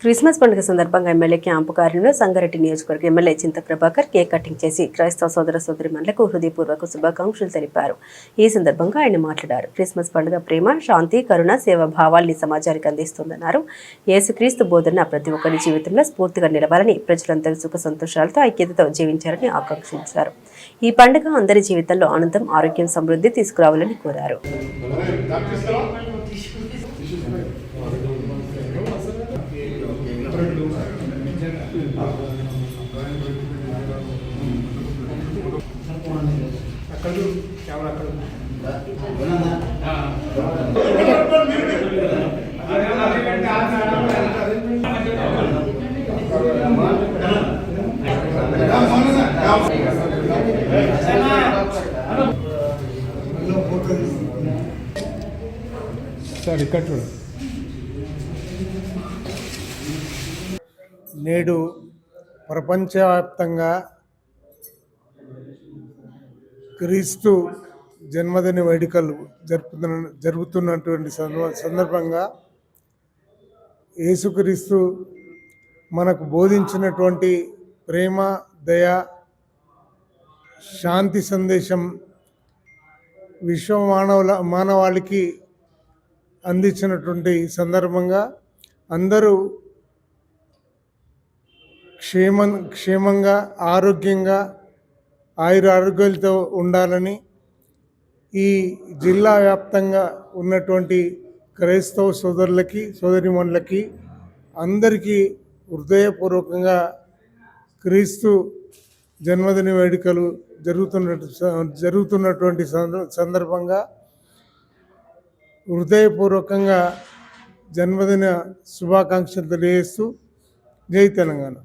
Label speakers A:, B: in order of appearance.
A: Christmas పండుగ సందర్భంగా MLA camp కార్యంలో సంగారెడ్డి నియోజకవర్గ ఎమ్మెల్యే చింత ప్రభాకర్ కేక్ కటింగ్ చేసి క్రైస్తవ సోదర సోదరీమణులకు హృదయపూర్వక శుభాకాంక్షలు తెలిపారు. ఈ సందర్భంగా ఆయన మాట్లాడారు. క్రిస్మస్ పండుగ ప్రేమ, శాంతి, కరుణ, సేవ భావాల్ని సమాజానికి అందిస్తుందన్నారు. యేసుక్రీస్తు బోధన ప్రతి ఒక్కరి జీవితంలో స్ఫూర్తిగా నిలవాలని, ప్రజలందరూ సుఖ సంతోషాలతో ఐక్యతతో జీవించాలని ఆకాంక్షించారు. ఈ పండుగ అందరి జీవితంలో ఆనందం, ఆరోగ్యం, సమృద్ధి తీసుకురావాలని కోరారు.
B: సార్ ఇక్కడ చూడండి. నేడు ప్రపంచవ్యాప్తంగా క్రీస్తు జన్మదిన వేడుకలు జరుగుతున్నటువంటి సందర్భంగా యేసుక్రీస్తు మనకు బోధించినటువంటి ప్రేమ, దయ, శాంతి సందేశం మానవాళికి అందించినటువంటి సందర్భంగా అందరూ క్షేమంగా, ఆరోగ్యంగా, ఆయురారోగ్యాలతో ఉండాలని ఈ జిల్లా వ్యాప్తంగా ఉన్నటువంటి క్రైస్తవ సోదరులకి, సోదరీమణులకి అందరికీ హృదయపూర్వకంగా క్రీస్తు జన్మదిన వేడుకలు జరుగుతున్నటువంటి సందర్భంగా హృదయపూర్వకంగా జన్మదిన శుభాకాంక్షలు తెలియజేస్తూ జై తెలంగాణ.